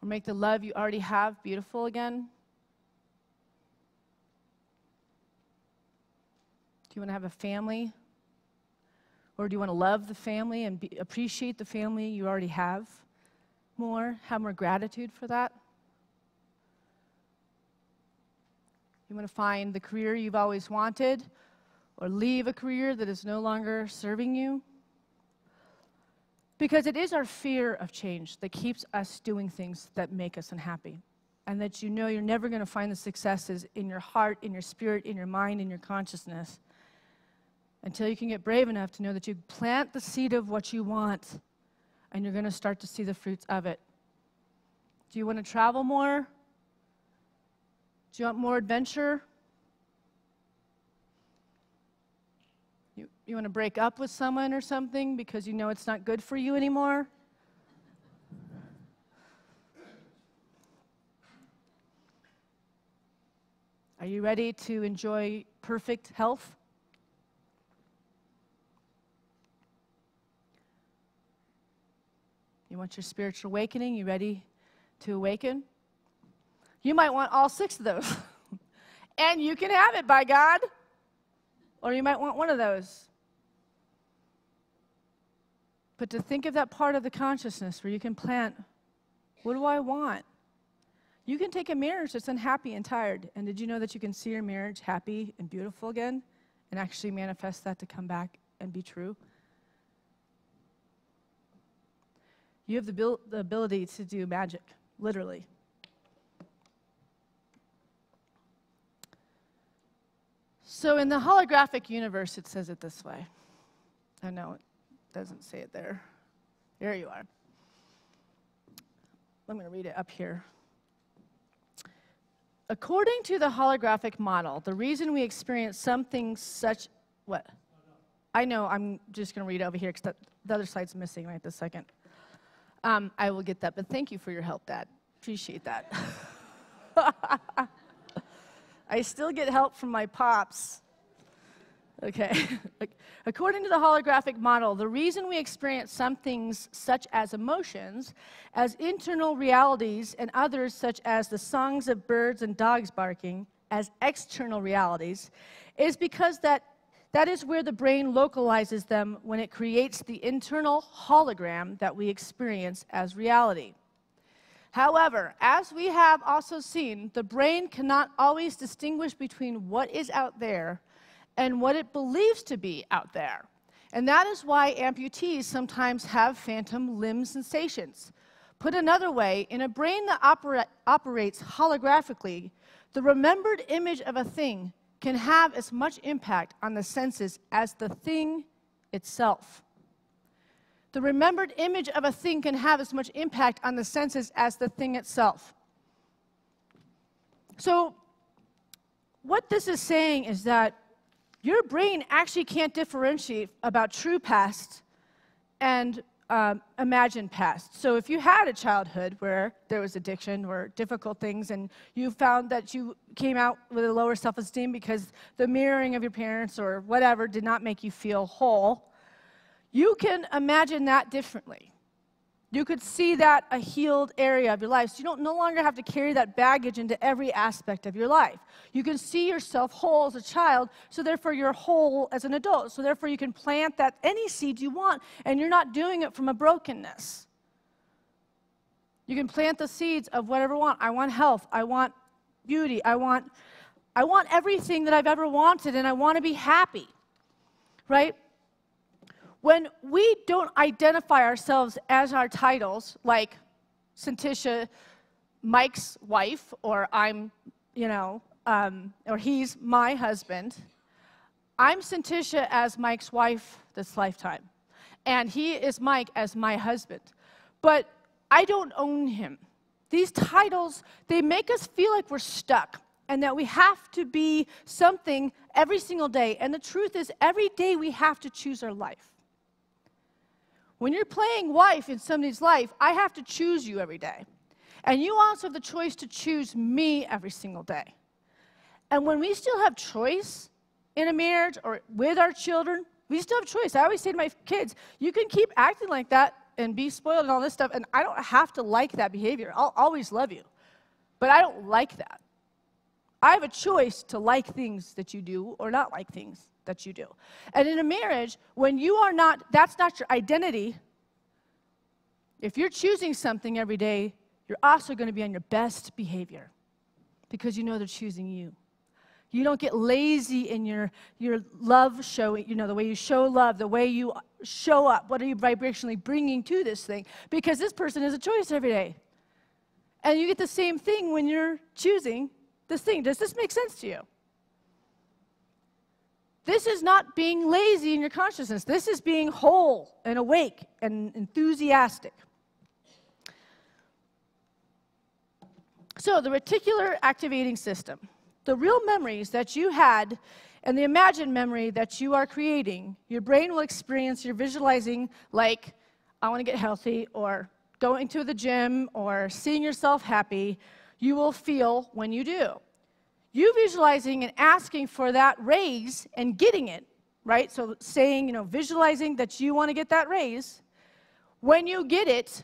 or make the love you already have beautiful again? Do you want to have a family? Or do you want to love the family and appreciate the family you already have more? Have more gratitude for that? You want to find the career you've always wanted, or leave a career that is no longer serving you? Because it is our fear of change that keeps us doing things that make us unhappy. And that you're never going to find the successes in your heart, in your spirit, in your mind, in your consciousness, until you can get brave enough to know that you plant the seed of what you want, and you're going to start to see the fruits of it. Do you want to travel more? Do you want more adventure? You want to break up with someone or something because you know it's not good for you anymore? Are you ready to enjoy perfect health? You want your spiritual awakening? You ready to awaken? You might want all 6 of those. And you can have it, by God. Or you might want one of those. But to think of that part of the consciousness where you can plant, what do I want? You can take a marriage that's unhappy and tired. And did you know that you can see your marriage happy and beautiful again and actually manifest that to come back and be true? You have the ability to do magic, literally. So in the holographic universe, it says it this way. I know it doesn't say it there. There you are. I'm going to read it up here. According to the holographic model, the reason we experience something such, what? I know, I'm just going to read it over here because the other slide's missing right this second. I will get that, but thank you for your help, Dad. Appreciate that. I still get help from my pops. Okay. According to the holographic model, the reason we experience some things such as emotions as internal realities and others such as the songs of birds and dogs barking as external realities is because that is where the brain localizes them when it creates the internal hologram that we experience as reality. However, as we have also seen, the brain cannot always distinguish between what is out there and what it believes to be out there. And that is why amputees sometimes have phantom limb sensations. Put another way, in a brain that operates holographically, the remembered image of a thing can have as much impact on the senses as the thing itself. The remembered image of a thing can have as much impact on the senses as the thing itself. So, what this is saying is that your brain actually can't differentiate about true past and imagined past. So if you had a childhood where there was addiction or difficult things and you found that you came out with a lower self-esteem because the mirroring of your parents or whatever did not make you feel whole, you can imagine that differently. You could see that a healed area of your life. So you don't no longer have to carry that baggage into every aspect of your life. You can see yourself whole as a child, so therefore you're whole as an adult. So therefore you can plant that any seed you want, and you're not doing it from a brokenness. You can plant the seeds of whatever you want. I want health. I want beauty. I want everything that I've ever wanted, and I want to be happy, right? When we don't identify ourselves as our titles, like Santisha, Mike's wife, or I'm, or he's my husband, I'm Santisha as Mike's wife this lifetime, and he is Mike as my husband. But I don't own him. These titles, they make us feel like we're stuck and that we have to be something every single day. And the truth is, every day we have to choose our life. When you're playing wife in somebody's life, I have to choose you every day. And you also have the choice to choose me every single day. And when we still have choice in a marriage or with our children, we still have choice. I always say to my kids, you can keep acting like that and be spoiled and all this stuff, and I don't have to like that behavior. I'll always love you. But I don't like that. I have a choice to like things that you do or not like things that you do. And in a marriage, when you are not, that's not your identity. If you're choosing something every day, you're also going to be on your best behavior because you know they're choosing you. You don't get lazy in your love showing, the way you show love, the way you show up. What are you vibrationally bringing to this thing? Because this person has a choice every day. And you get the same thing when you're choosing this thing. Does this make sense to you? This is not being lazy in your consciousness. This is being whole and awake and enthusiastic. So the reticular activating system, the real memories that you had and the imagined memory that you are creating, your brain will experience your visualizing like, I want to get healthy, or going to the gym, or seeing yourself happy, you will feel when you do. You visualizing and asking for that raise and getting it, right? So saying, visualizing that you want to get that raise. When you get it,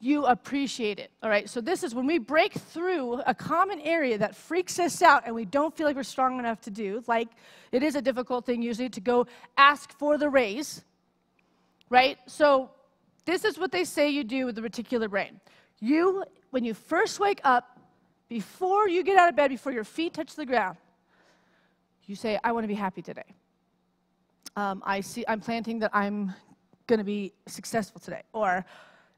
you appreciate it, all right? So this is when we break through a common area that freaks us out and we don't feel like we're strong enough to do. Like, it is a difficult thing usually to go ask for the raise, right? So this is what they say you do with the reticular brain. When you first wake up, before you get out of bed, before your feet touch the ground, you say, I want to be happy today. I'm planting that I'm going to be successful today.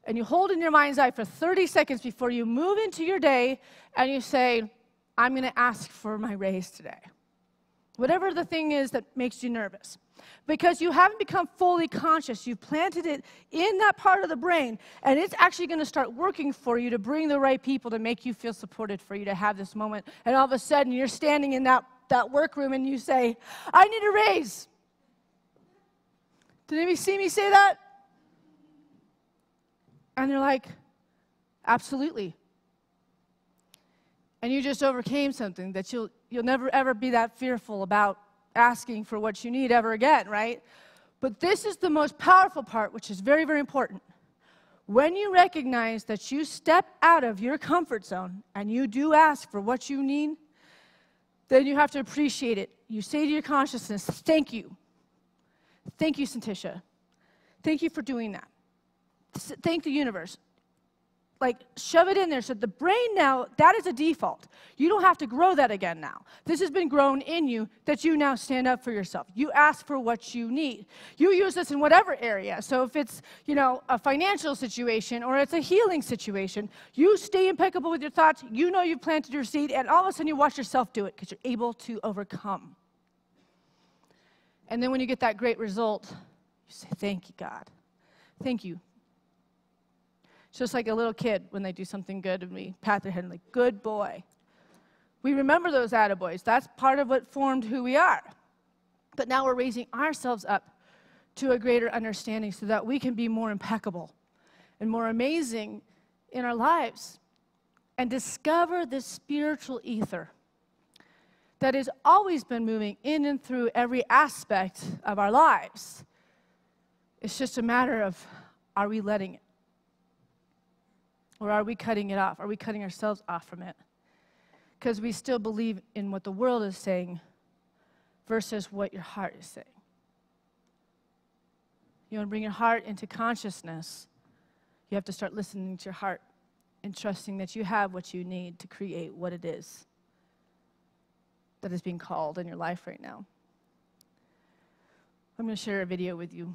And you hold in your mind's eye for 30 seconds before you move into your day, and you say, I'm going to ask for my raise today. Whatever the thing is that makes you nervous. Because you haven't become fully conscious. You've planted it in that part of the brain, and it's actually going to start working for you to bring the right people to make you feel supported, for you to have this moment. And all of a sudden, you're standing in that workroom, and you say, I need a raise. Did anybody see me say that? And they're like, absolutely. And you just overcame something that you'll never, ever be that fearful about asking for what you need ever again, right? But this is the most powerful part, which is very, very important. When you recognize that you step out of your comfort zone and you do ask for what you need, then you have to appreciate it. You say to your consciousness, thank you. Thank you, Santisha. Thank you for doing that. Thank the universe. Like, shove it in there. So the brain now, that is a default. You don't have to grow that again now. This has been grown in you that you now stand up for yourself. You ask for what you need. You use this in whatever area. So if it's, a financial situation or it's a healing situation, you stay impeccable with your thoughts. You know you've planted your seed, and all of a sudden you watch yourself do it because you're able to overcome. And then when you get that great result, you say, thank you, God. Thank you. It's just like a little kid when they do something good and we pat their head and like, good boy. We remember those attaboys. That's part of what formed who we are. But now we're raising ourselves up to a greater understanding so that we can be more impeccable and more amazing in our lives and discover this spiritual ether that has always been moving in and through every aspect of our lives. It's just a matter of, are we letting it? Or are we cutting it off? Are we cutting ourselves off from it? Because we still believe in what the world is saying versus what your heart is saying. You want to bring your heart into consciousness, you have to start listening to your heart and trusting that you have what you need to create what it is that is being called in your life right now. I'm going to share a video with you.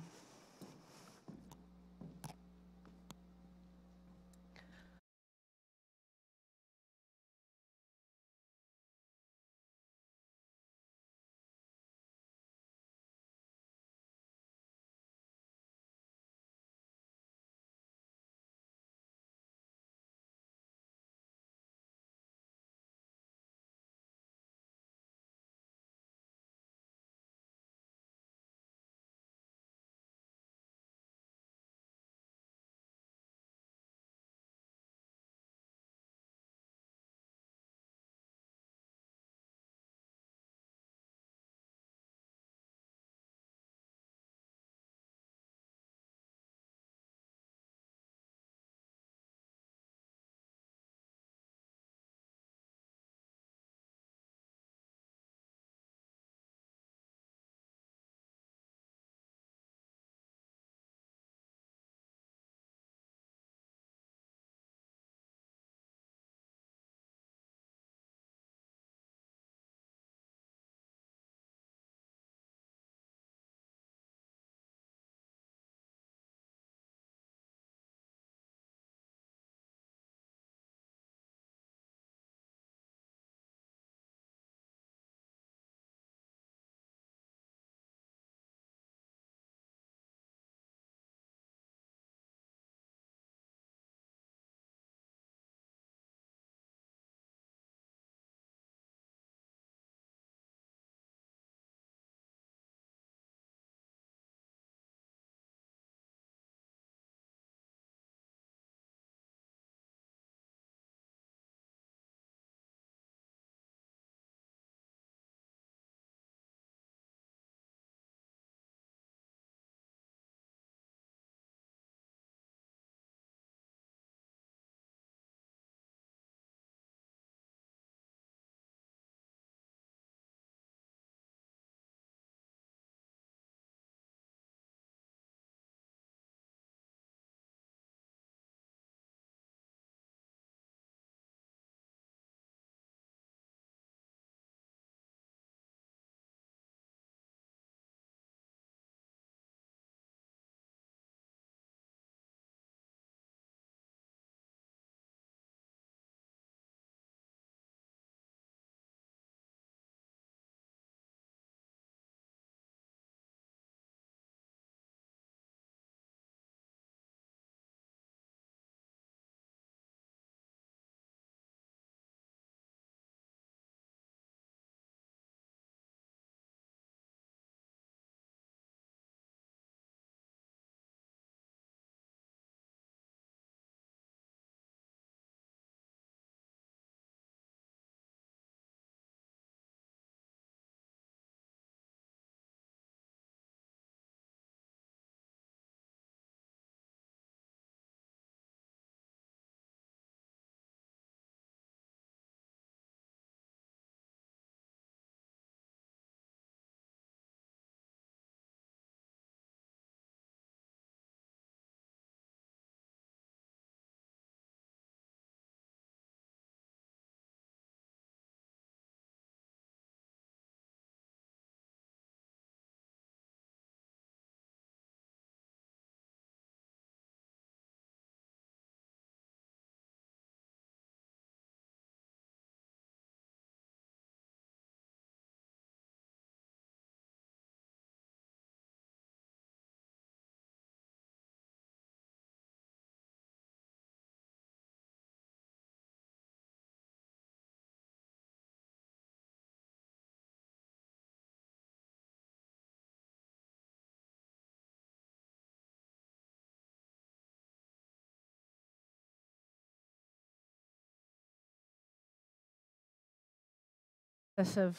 of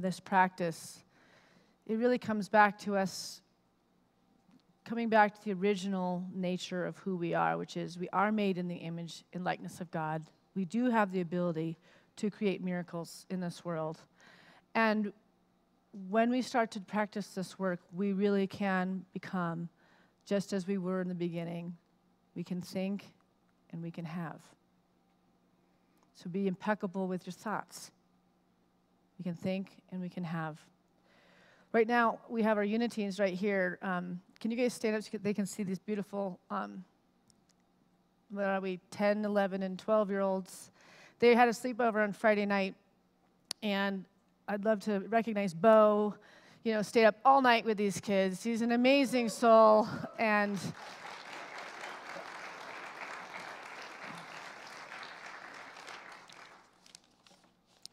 this practice, it really comes back to us coming back to the original nature of who we are, which is we are made in the image and likeness of God. We do have the ability to create miracles in this world. And when we start to practice this work, we really can become just as we were in the beginning. We can think and we can have. So be impeccable with your thoughts. We can think and we can have. Right now, we have our Uniteens right here. Can you guys stand up so they can see these beautiful, what are we, 10, 11, and 12-year-olds. They had a sleepover on Friday night, and I'd love to recognize Bo. You know, stayed up all night with these kids. He's an amazing soul, and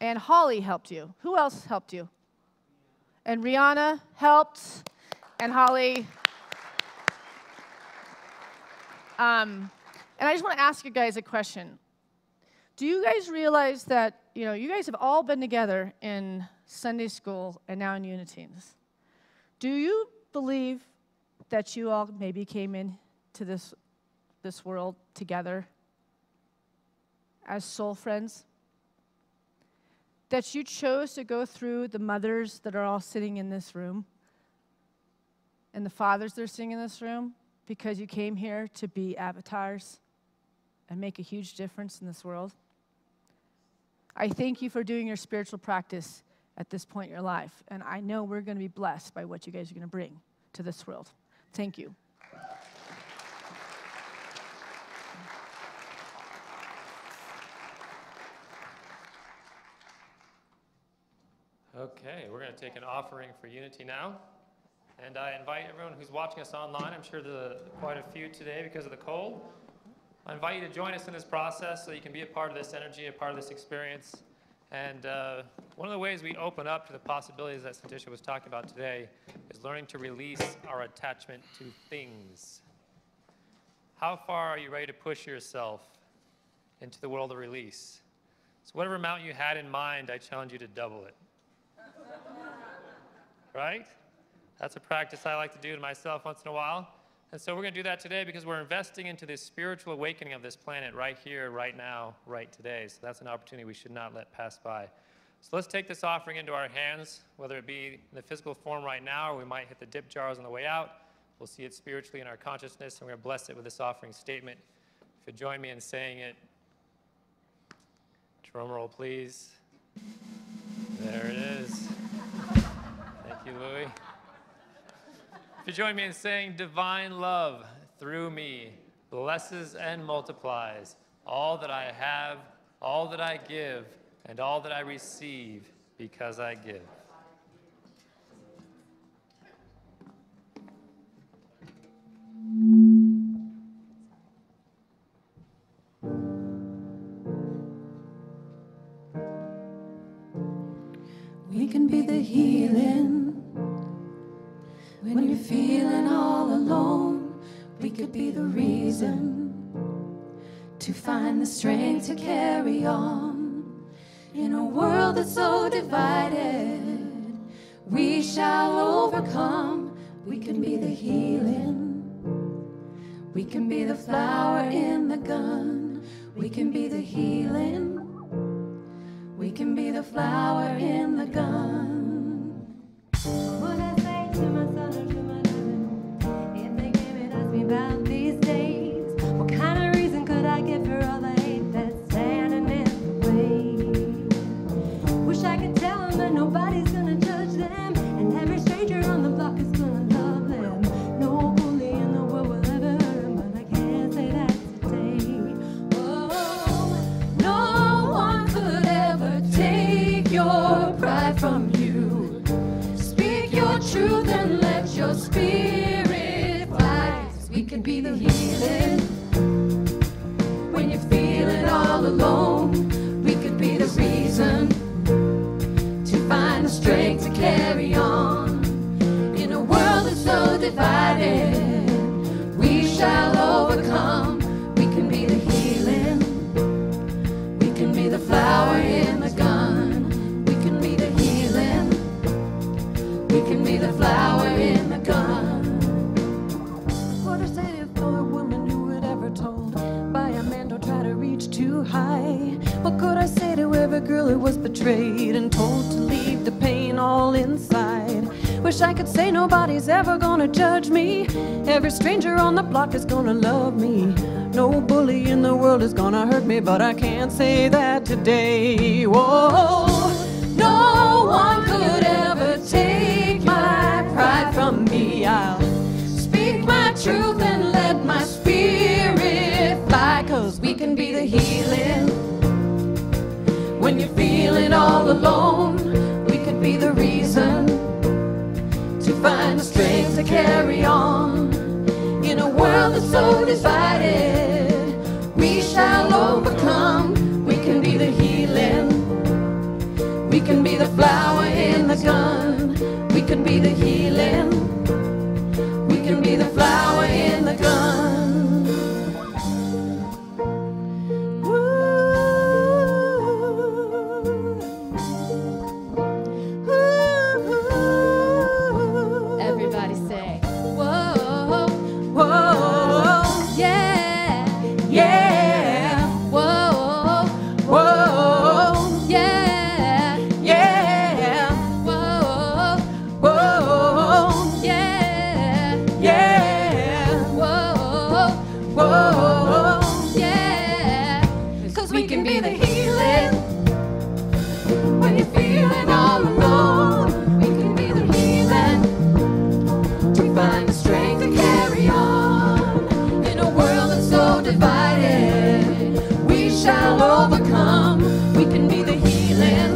Holly helped you. Who else helped you? And Rihanna helped, and Holly. And I just want to ask you guys a question. Do you guys realize that, you guys have all been together in Sunday school and now in Uniteens? Do you believe that you all maybe came into this world together as soul friends? That you chose to go through the mothers that are all sitting in this room and the fathers that are sitting in this room because you came here to be avatars and make a huge difference in this world? I thank you for doing your spiritual practice at this point in your life, and I know we're going to be blessed by what you guys are going to bring to this world. Thank you. Okay, we're going to take an offering for Unity now. And I invite everyone who's watching us online, I'm sure there's quite a few today because of the cold. I invite you to join us in this process so you can be a part of this energy, a part of this experience. And one of the ways we open up to the possibilities that Santisha was talking about today is learning to release our attachment to things. How far are you ready to push yourself into the world of release? So whatever amount you had in mind, I challenge you to double it. Right? That's a practice I like to do to myself once in a while. And so we're going to do that today because we're investing into this spiritual awakening of this planet right here, right now, right today. So that's an opportunity we should not let pass by. So let's take this offering into our hands, whether it be in the physical form right now, or we might hit the dip jars on the way out. We'll see it spiritually in our consciousness, and we're going to bless it with this offering statement. If you join me in saying it, drum roll, please. There it is. Thank you, Louie. If you join me in saying, divine love through me blesses and multiplies all that I have, all that I give, and all that I receive because I give. We can be the healing when you're feeling all alone. We could be the reason to find the strength to carry on. In a world that's so divided, we shall overcome. We can be the healing. We can be the flower in the gun. We can be the healing. We can be the flower in the gun. What I say to my son or to my daughter, if they came and asked me about these days, what kind of reason could I give for all the hate that's standing in the way? Wish I could tell them that nobody's gonna judge them, and every stranger on the block is gonna love them. No bully in the world will ever hurt them, but I can't say that today. Oh, no one could ever take your pride from you. Speak your truth and let your spirit fly. 'Cause we can be the healing when you feel What could I say to every girl who was betrayed and told to leave the pain all inside? Wish I could say nobody's ever gonna judge me. Every stranger on the block is gonna love me. No bully in the world is gonna hurt me, but I can't say that today. Whoa, no one could ever take my pride from me. I'll speak my truth and let my spirit fly, 'cause we can be the healing. When you're feeling all alone, we could be the reason to find the strength to carry on. In a world that's so divided, we shall overcome. We can be the healing. We can be the flower in the gun. We can be the healing. We can be the flower in the gun. Everybody say, whoa, Whoa, yeah, yeah, whoa, whoa, yeah, yeah, whoa, whoa, yeah, yeah, whoa, whoa. yeah. 'Cause we can be the healing. When you're feeling all alone, we can be the healing. To find the strength to carry on. In a world that's so divided, we shall overcome. We can be the healing.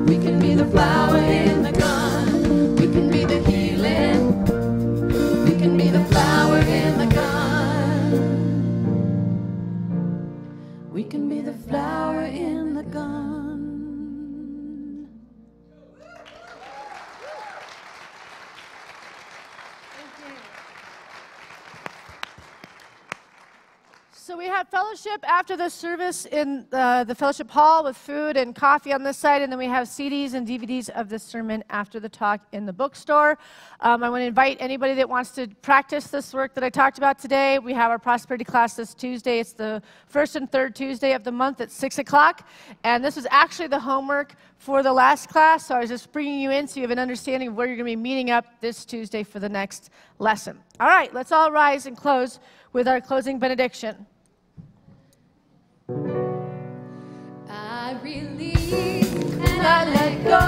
We can be the flower in the gun. We can be the healing. We can be the flower in the gun. We can be the flower in the gun. So we have fellowship after the service in the fellowship hall with food and coffee on this side, and then we have CDs and DVDs of the sermon after the talk in the bookstore. I want to invite anybody that wants to practice this work that I talked about today. We have our prosperity class this Tuesday. It's the first and third Tuesday of the month at 6 o'clock, and this was actually the homework for the last class, so I was just bringing you in so you have an understanding of where you're going to be meeting up this Tuesday for the next lesson. All right, let's all rise and close with our closing benediction. I release and I let go.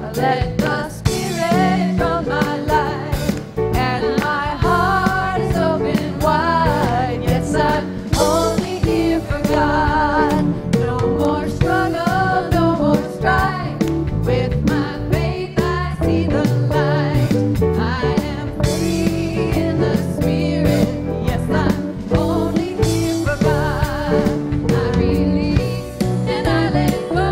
I let the Spirit from my life, and my heart is open wide. Yes, I'm only here for God. No more struggle, no more strife. With my faith, I see the light. I am free in the Spirit. Yes, I'm only here for God. I release and I let go.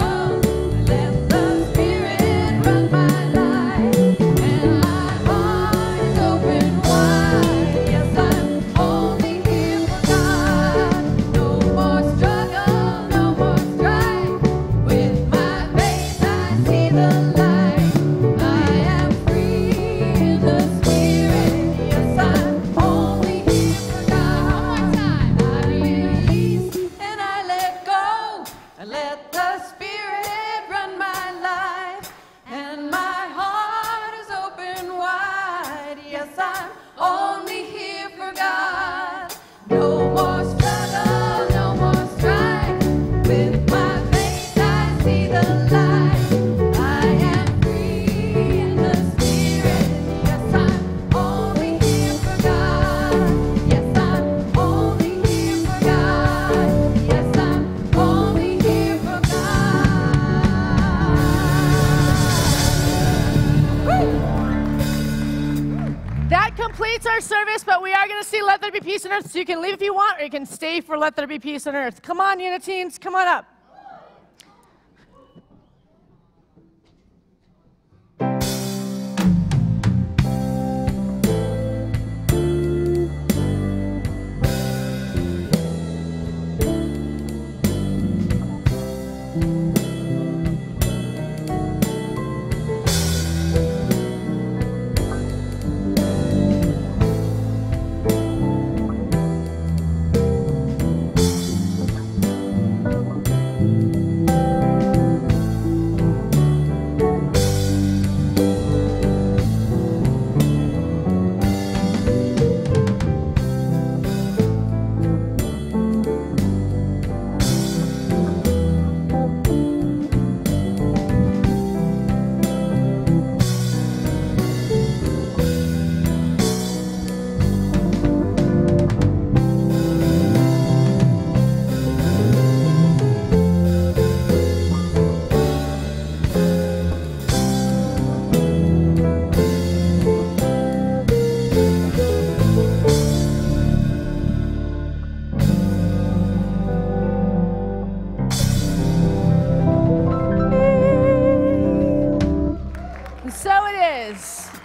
Let the Spirit run my life, and my heart is open wide. Yes, I'm only here for God. No more struggle, no more strife. With my faith, I see the light. I am free in the Spirit. Yes, I'm only here for God. One more time. I release and I let go. I let the Spirit run my life, and my heart is open wide. Yes, I'm only here for God. No more struggle, no more strife. With my faith, I see the light. I am free in the Spirit. Yes, I'm only here for God. Yes, I'm only here for God. Yes, I'm only here for God. That completes our service, but we are going to see Let There Be Peace on Earth, so you can leave if you want, or you can stay for Let There Be Peace on Earth. Come on, Uniteens, come on up. And so it is.